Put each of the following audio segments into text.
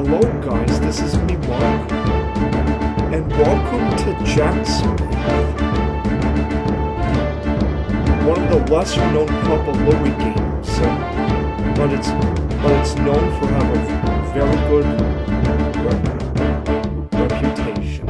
Hello guys, this is me Mark, and welcome to Jacksmith, one of the lesser known Papa Louie games, but it's known for having a very good reputation.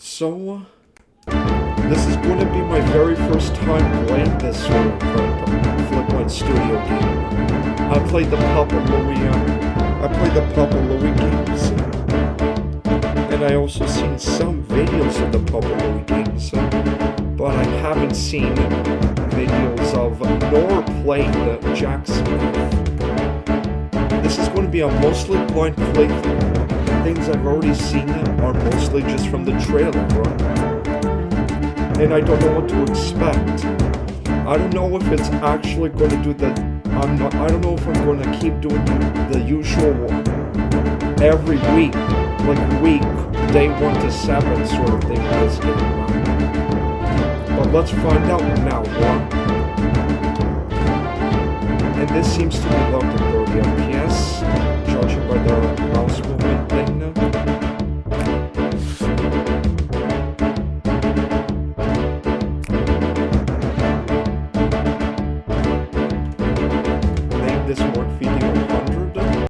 So, this is going to be my very first time playing this sort of Flipline Studio game. I played the Papa Louie games, and I also seen some videos of the Papa Louie games, but I haven't seen videos of nor played Jacksmith. This is going to be a mostly blind playthrough. Things I've already seen are mostly just from the trailer, and I don't know what to expect. I don't know if it's actually going to do the. I don't know if I'm going to keep doing the usual one every week, like day 1 to 7 sort of thing with this game. But let's find out now, And this seems to be locked at 30 FPS, judging by the mouse movement thing. Name this Mark video 100.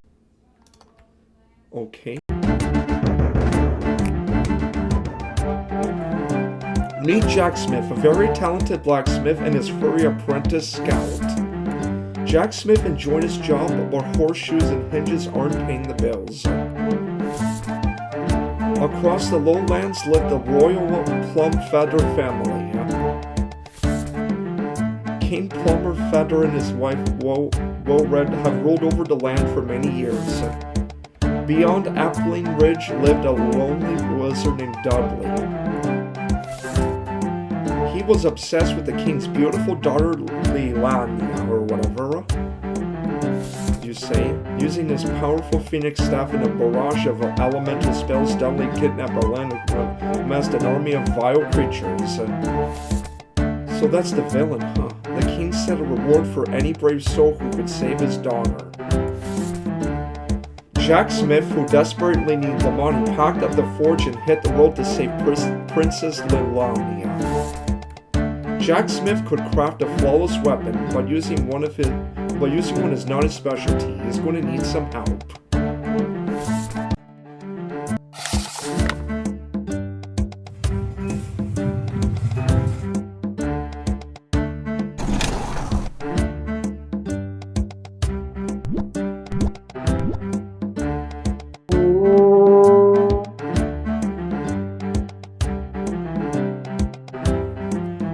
Okay. Meet Jacksmith, a very talented blacksmith, and his furry apprentice Scout. Jacksmith enjoyed his job, but horseshoes and hinges aren't paying the bills. Across the Lowlands lived the royal Plum Feather family. King Plumber Feather and his wife Woe Red have ruled over the land for many years. Beyond Appling Ridge lived a lonely wizard named Dudley. He was obsessed with the king's beautiful daughter Lelania, or whatever you say. Using his powerful phoenix staff and a barrage of elemental spells, Dudley kidnapped a land and amassed an army of vile creatures. So that's the villain, huh? The king set a reward for any brave soul who could save his daughter. Jacksmith, who desperately needed the money, packed up the forge and hit the road to save Princess Lelania. Jacksmith could craft a flawless weapon, but using one is not his specialty. He's going to need some help.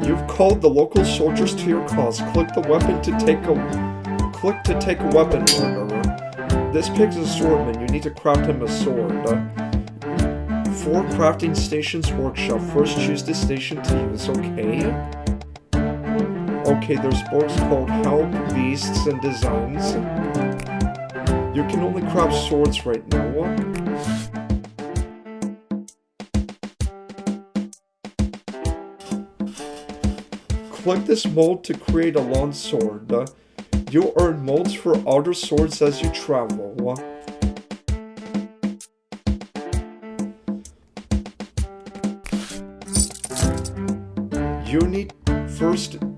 You've called the local soldiers to your cause. Click to take a weapon order. This pig's a swordman. You need to craft him a sword. 4 crafting stations workshop. First choose the station to use. Okay, there's books called Help, Beasts, and Designs. You can only craft swords right now. Click this mold to create a long sword. You'll earn molds for other swords as you travel.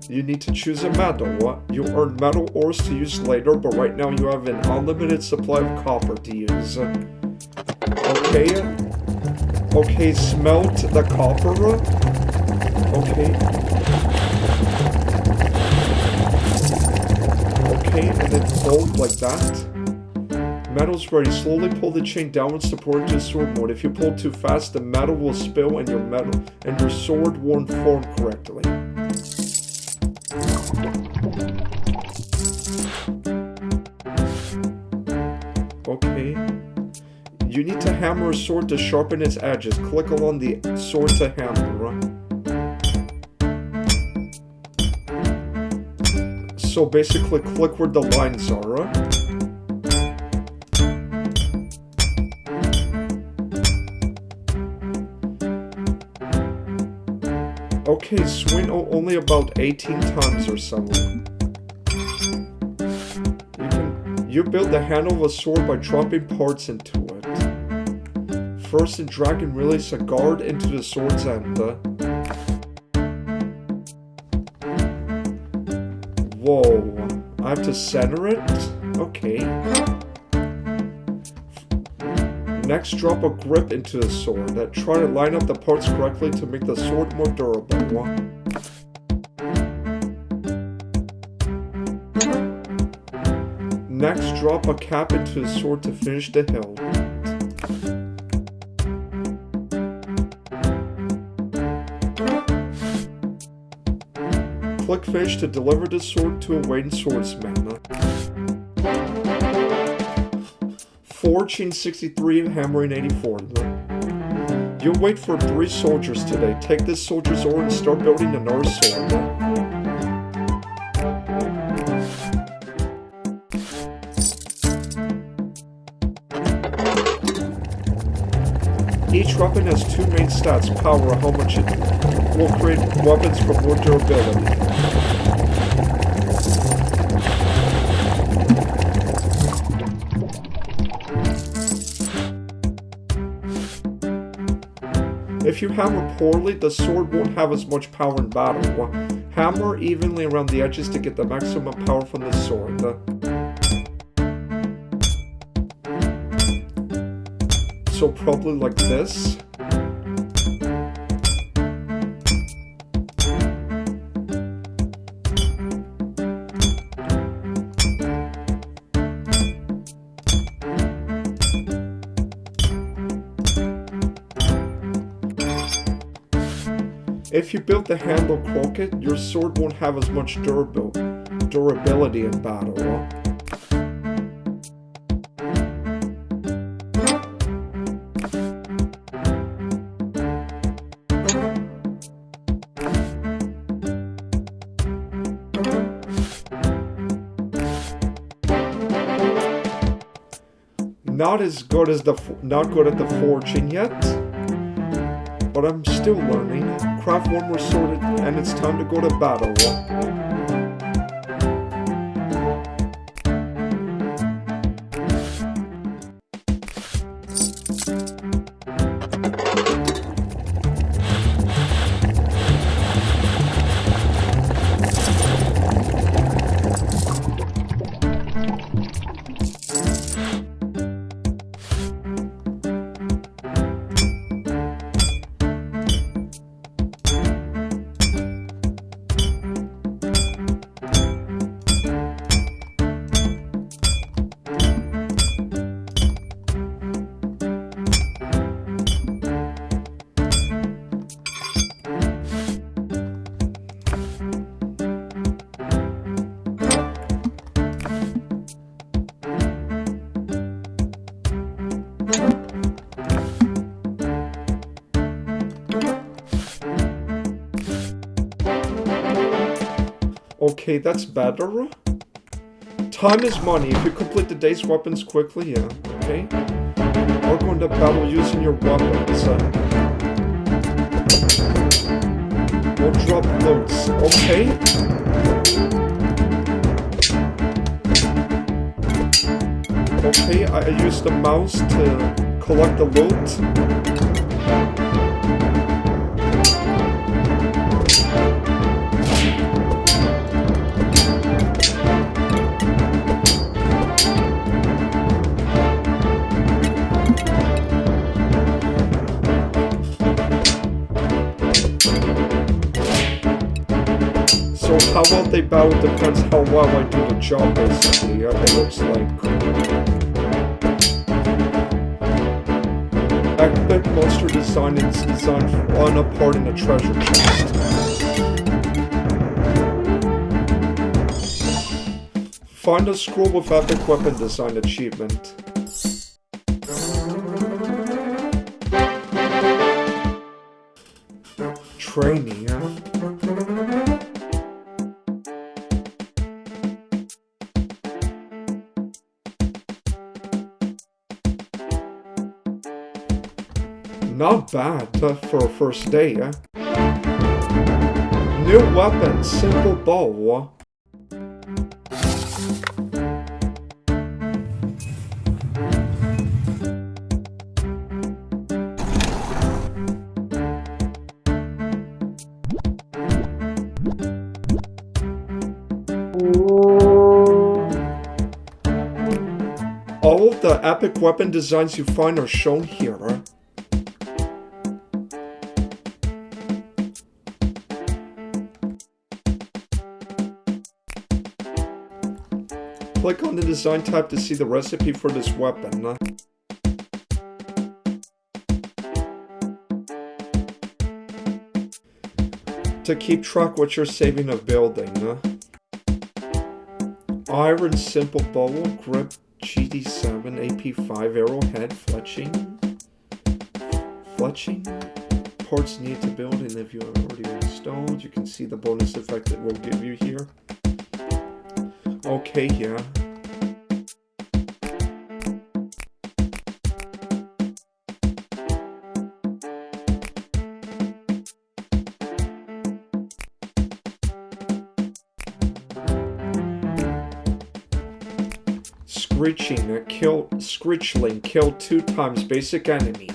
You need to choose a metal. You'll earn metal ores to use later, but right now you have an unlimited supply of copper to use. Okay, smelt the copper. Okay, and then fold like that. Metal's ready. Slowly pull the chain downwards to pour into sword mode. If you pull too fast, the metal will spill and your sword won't form correctly. You need to hammer a sword to sharpen its edges. Click along the sword to hammer. So basically click where the lines are. Okay, swing only about 18 times or so. You build the handle of a sword by dropping parts into it. First, drag and release a guard into the sword's end. Whoa, I have to center it? Okay. Next, drop a grip into the sword. Try to line up the parts correctly to make the sword more durable. Next, drop a cap into the sword to finish the hilt. Click finish to deliver the sword to a waiting swordsman. Forging 63, hammering 84. You'll wait for 3 soldiers today. Take this soldier's ore and start building another sword. Each weapon has 2 main stats: power, how much it will create weapons for more durability. If you hammer poorly, the sword won't have as much power in battle. Hammer evenly around the edges to get the maximum power from the sword. So probably like this. If you build the handle crooked, your sword won't have as much durability in battle. Not good at the forging yet, but I'm still learning. Craft one more sword and it's time to go to battle. Okay, that's better. Time is money. If you complete the day's weapons quickly, yeah. Okay. Or go into battle using your weapons. We'll drop loads. Okay. Okay, I use the mouse to collect the loot. How well they battle depends how well I do the job, basically. It looks like. Epic monster design is designed on a part in a treasure chest. Find a scroll with epic weapon design achievement. training, huh? Not bad for a first day, huh? New weapon, simple bow. All of the epic weapon designs you find are shown here. Click on the design tab to see the recipe for this weapon. To keep track what you're saving of building. Iron simple bow, grip, GD7, AP5, arrowhead, fletching. Parts needed to build, and if you are already installed, you can see the bonus effect it will give you here. Okay, yeah. Screechling killed 2 times basic enemy.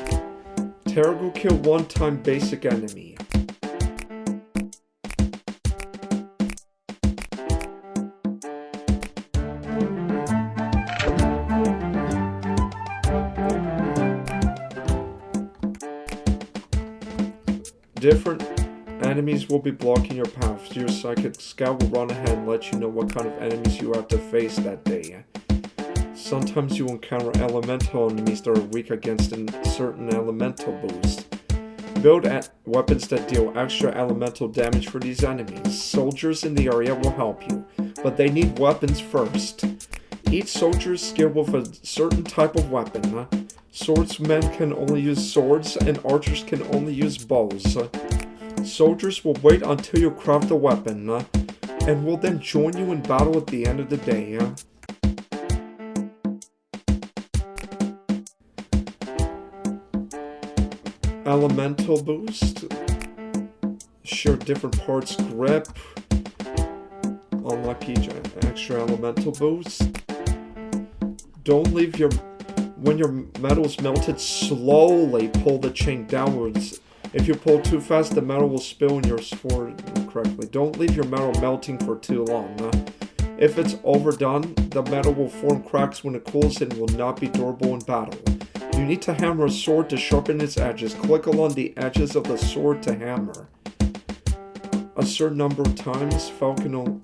Terrigal killed 1 time basic enemy. Different enemies will be blocking your path. Your psychic scout will run ahead and let you know what kind of enemies you have to face that day. Sometimes you encounter elemental enemies that are weak against a certain elemental boost. Build weapons that deal extra elemental damage for these enemies. Soldiers in the area will help you, but they need weapons first. Each soldier is skilled with a certain type of weapon. Swordsmen can only use swords, and archers can only use bows. Soldiers will wait until you craft a weapon, and will then join you in battle at the end of the day. Elemental boost. Share different parts. Grip. Unlock each extra elemental boost. Don't leave when your metal is melted, slowly pull the chain downwards. If you pull too fast, the metal will spill in your sword incorrectly. Don't leave your metal melting for too long. If it's overdone, the metal will form cracks when it cools and will not be durable in battle. You need to hammer a sword to sharpen its edges. Click along the edges of the sword to hammer. A certain number of times, falcon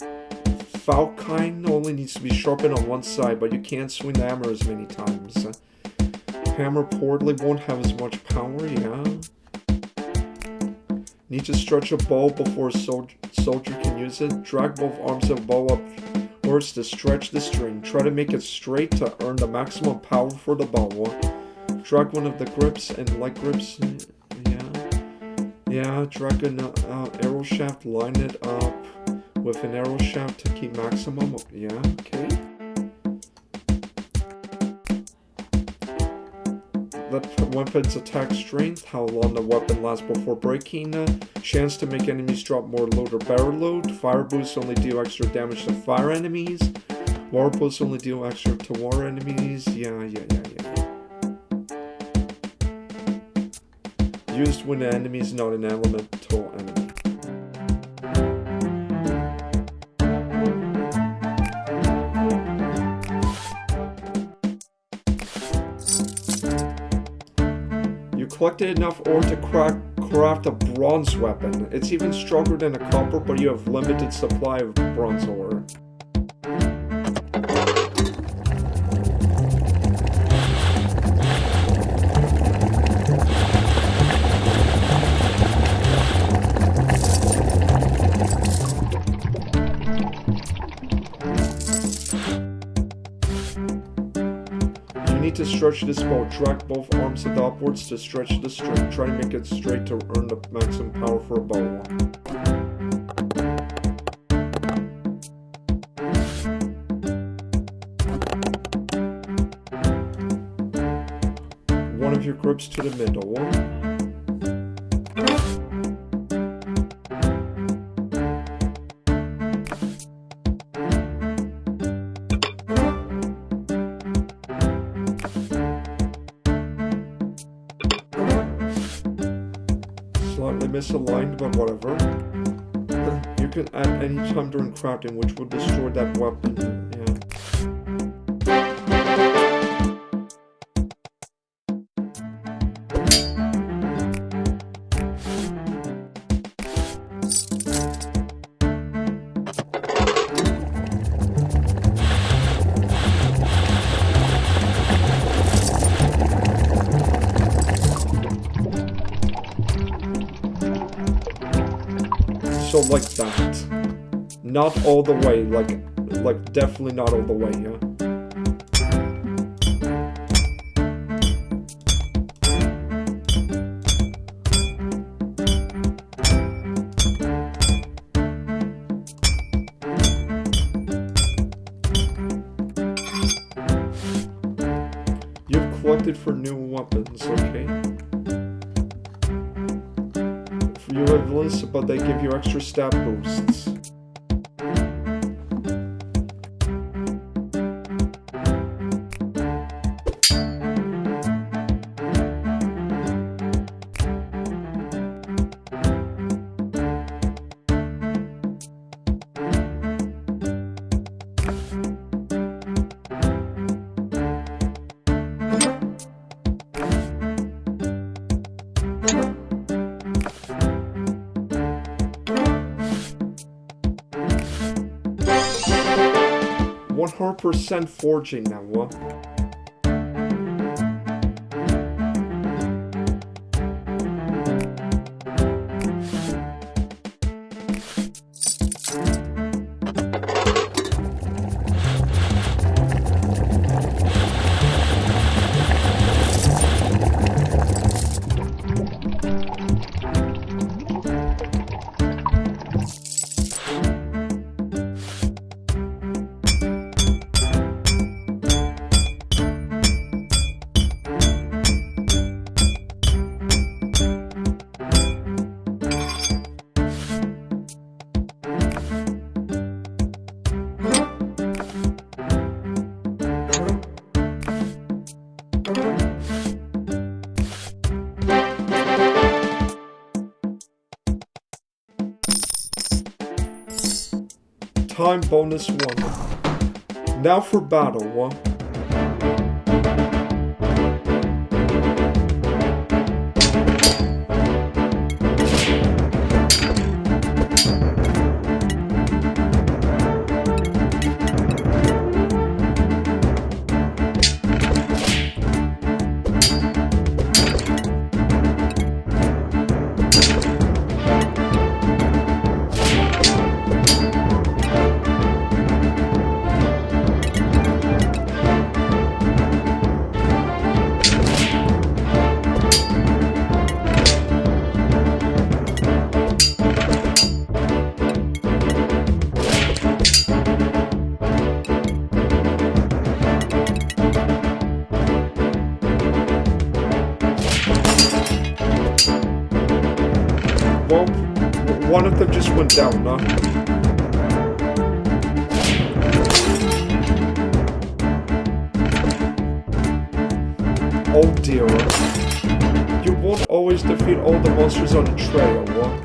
only needs to be sharpened on one side, but you can't swing the hammer as many times. Hammer poorly won't have as much power, yeah. Need to stretch a bow before a soldier can use it. Drag both arms of a bow upwards to stretch the string. Try to make it straight to earn the maximum power for the bow. Drag one of the grips and leg grips. Yeah, drag an arrow shaft, line it up with an arrow shaft to keep maximum. Yeah, okay. The weapon's attack strength, how long the weapon lasts before breaking. Chance to make enemies drop more load or better load. Fire boosts only deal extra damage to fire enemies. Water boosts only deal extra to water enemies. Yeah. Used when the enemy is not an elemental enemy. You collected enough ore to craft a bronze weapon. It's even stronger than a copper, but you have limited supply of bronze ore. You need to stretch this bow. Drag both arms to the upwards to stretch the string. Try to make it straight to earn the maximum power for a bow. One of your grips to the middle. Slightly misaligned, but whatever. You can add any time during crafting, which will destroy that weapon. Yeah. So like that. Not all the way, like definitely not all the way, yeah. You've collected for new weapons, okay? You have lists, but they give you extra stat boosts. %100% forging now, what? Time bonus 1. Now for battle, what? Well, one of them just went down, huh? Oh dear. You won't always defeat all the monsters on the trail, what?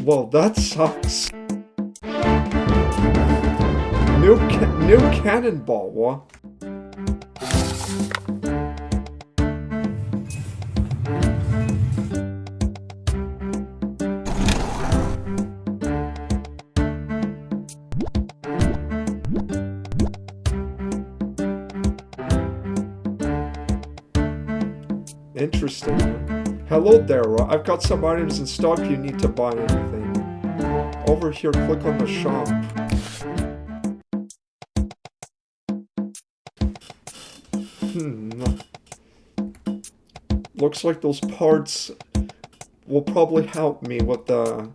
Well, that sucks. New cannonball, what? Interesting. Hello there, I've got some items in stock if you need to buy anything. Over here, click on the shop. Looks like those parts will probably help me with the,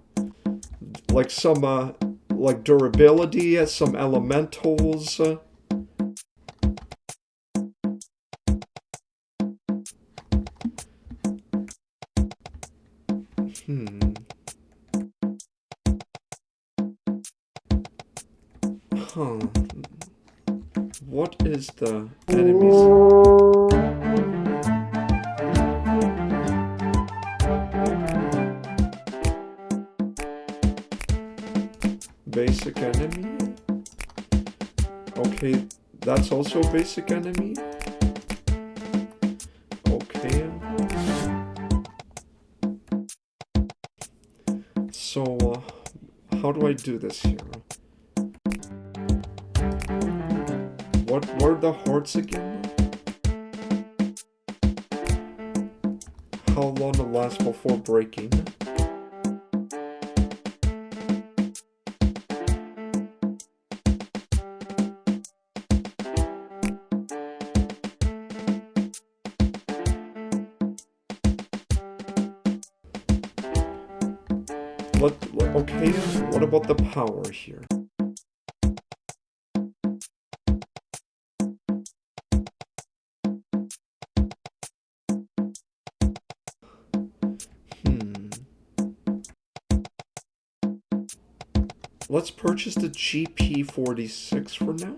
like some, like durability, some elementals. What is the enemies? Basic enemy? Okay, that's also a basic enemy? Okay. So, how do I do this here? What were the hearts again? How long it lasts before breaking? Okay, what about the power here? Let's purchase the GP46 for now.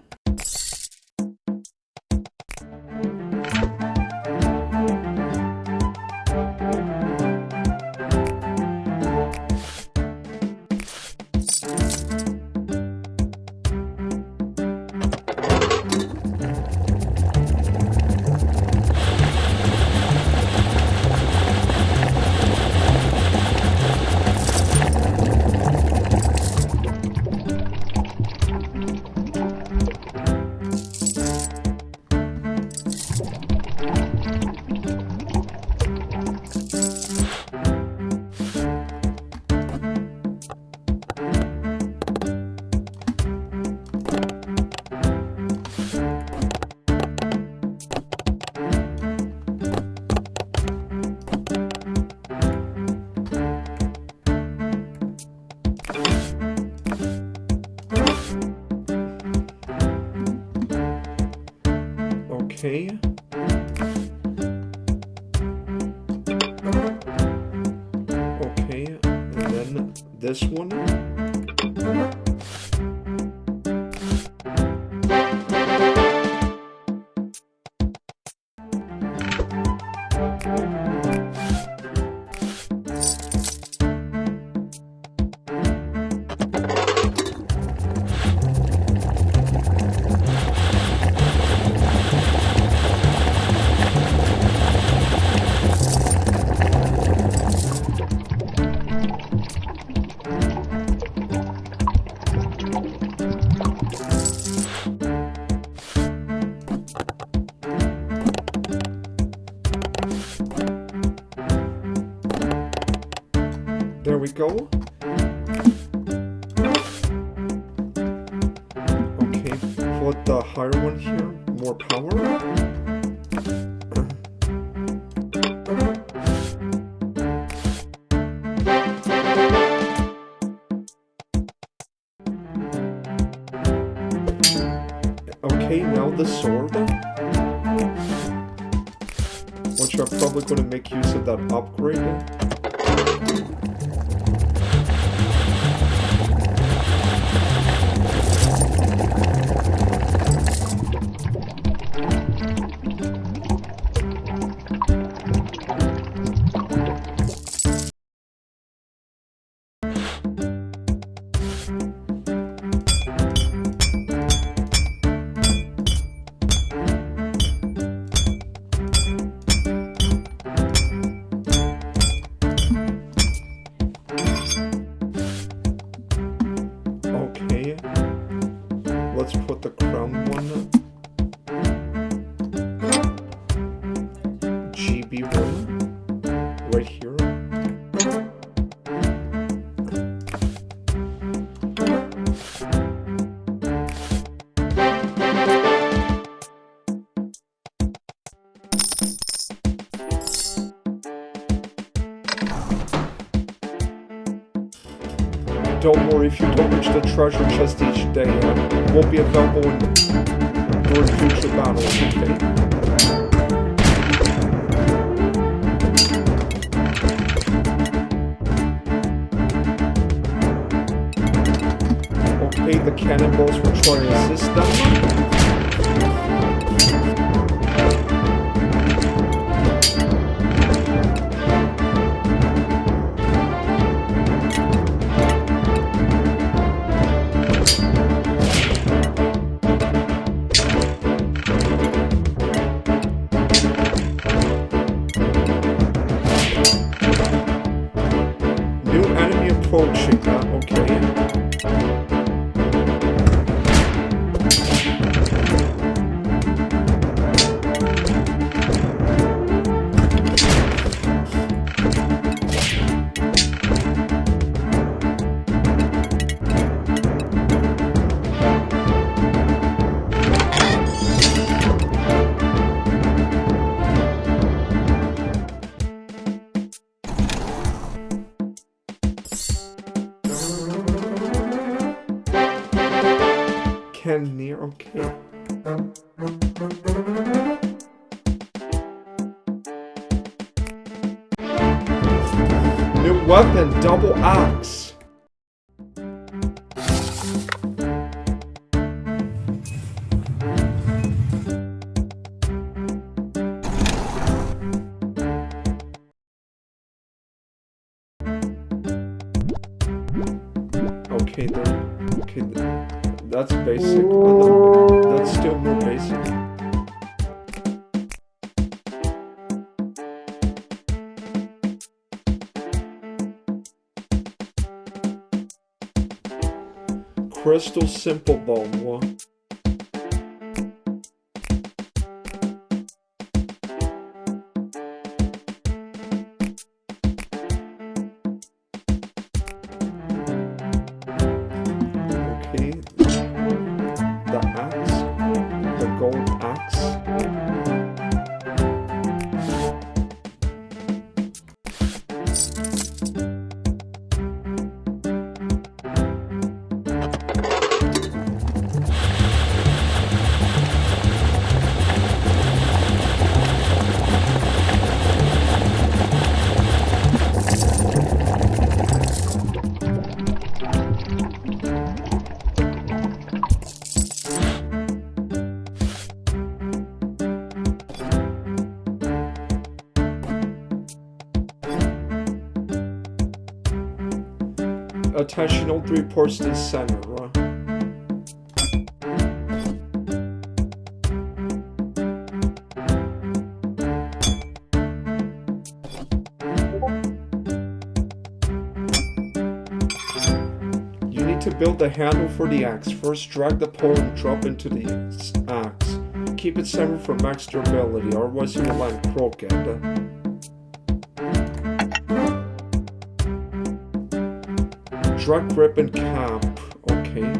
Okay. Okay, and then this one. There we go. Okay, put the higher one here. More power. Okay, now the sword. Which I'm probably going to make use of that upgrade. Don't worry, if you don't reach the treasure chest each day, it won't be available during future battles, okay? Okay, the cannonballs will try to assist them. Approaching that, okay. Near, okay. New weapon, double axe. Okay, then. Okay, then. That's basic. That's still more basic. Crystal simple bow. Attaching all 3 ports to the center. You need to build the handle for the axe. First, drag the pole and drop into the axe. Keep it centered for max durability, otherwise it will land crooked. Drag grip and cap, okay.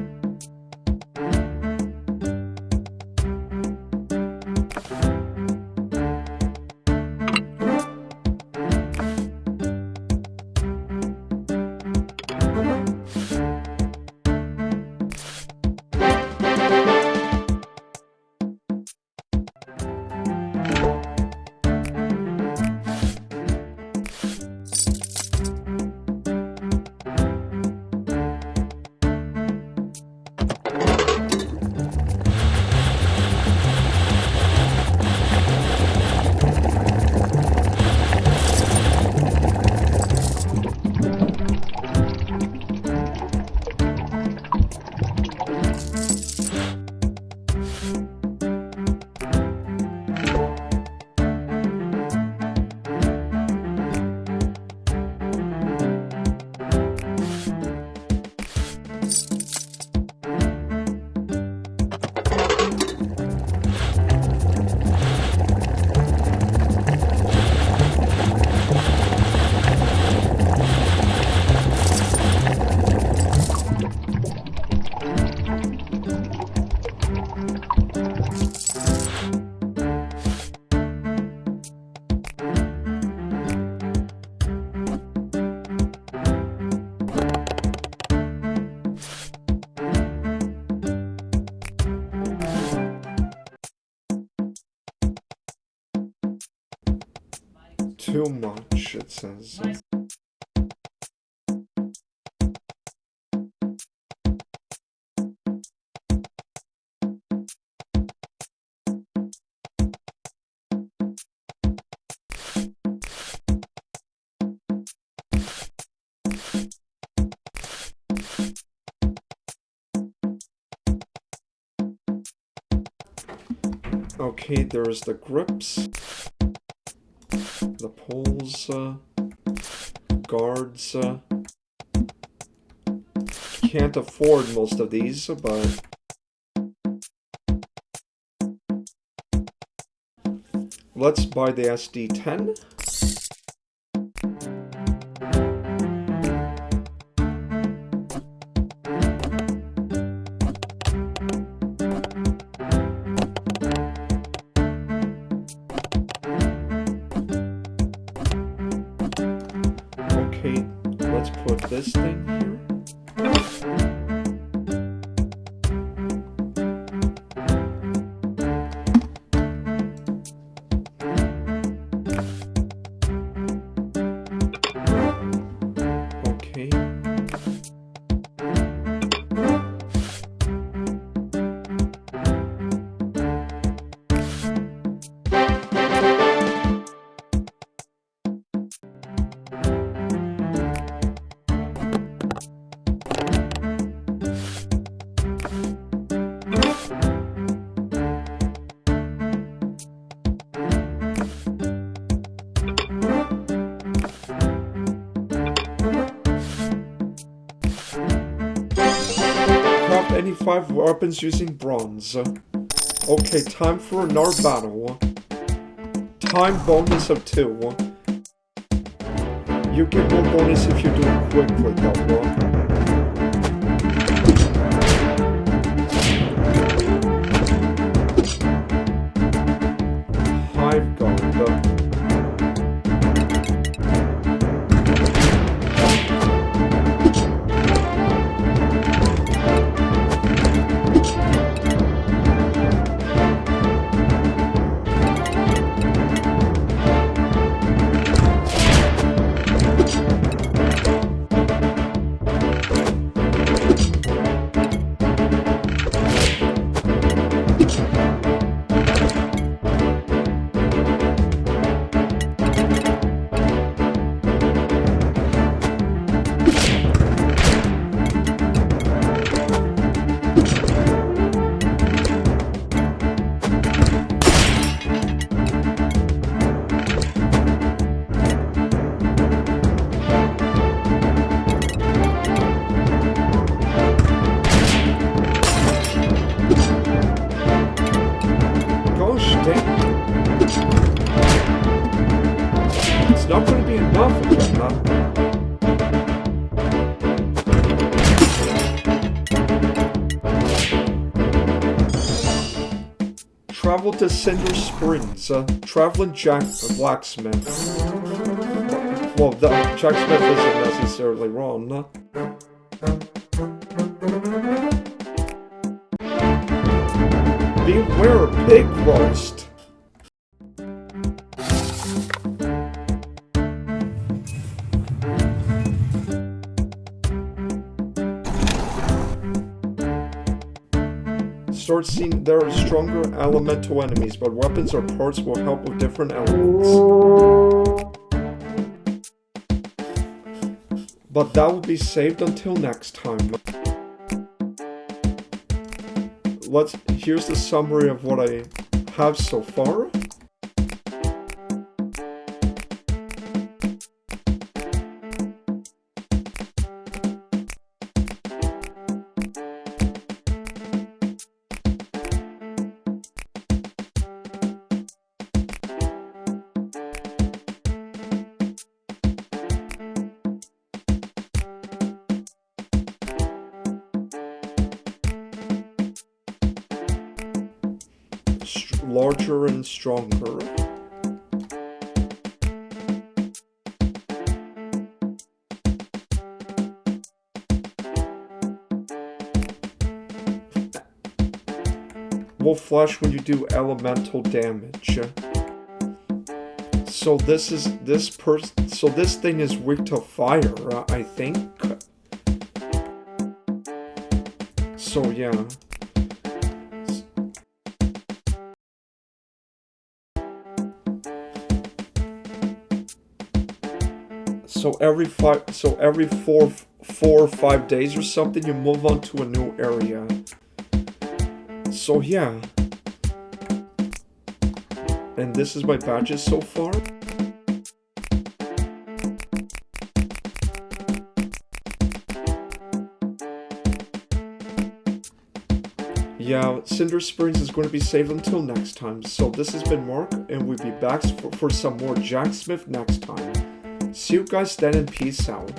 too much, it says. Okay, there's the grips, the poles, guards. Can't afford most of these, but let's buy the SD10. Okay, let's put this thing here. Okay. Craft any 5 weapons using bronze. Okay, time for another battle. Time bonus of 2. You get more bonus if you do it quickly, though. Hive guard. It's not going to be enough again, huh? Travel to Cinder Springs. Traveling blacksmith. Well, the Jacksmith isn't necessarily wrong, huh? Beware of pig roast. Start seeing there are stronger elemental enemies, but weapons or parts will help with different elements. But that will be saved until next time. Here's the summary of what I have so far. Larger and stronger. Will flash when you do elemental damage. So this thing is weak to fire, I think. So yeah. So every 4 or 5 days or something, you move on to a new area. So yeah. And this is my badges so far. Yeah, Cinder Springs is going to be saved until next time. So this has been Mark, and we'll be back for some more Jacksmith next time. See you guys then, and peace out.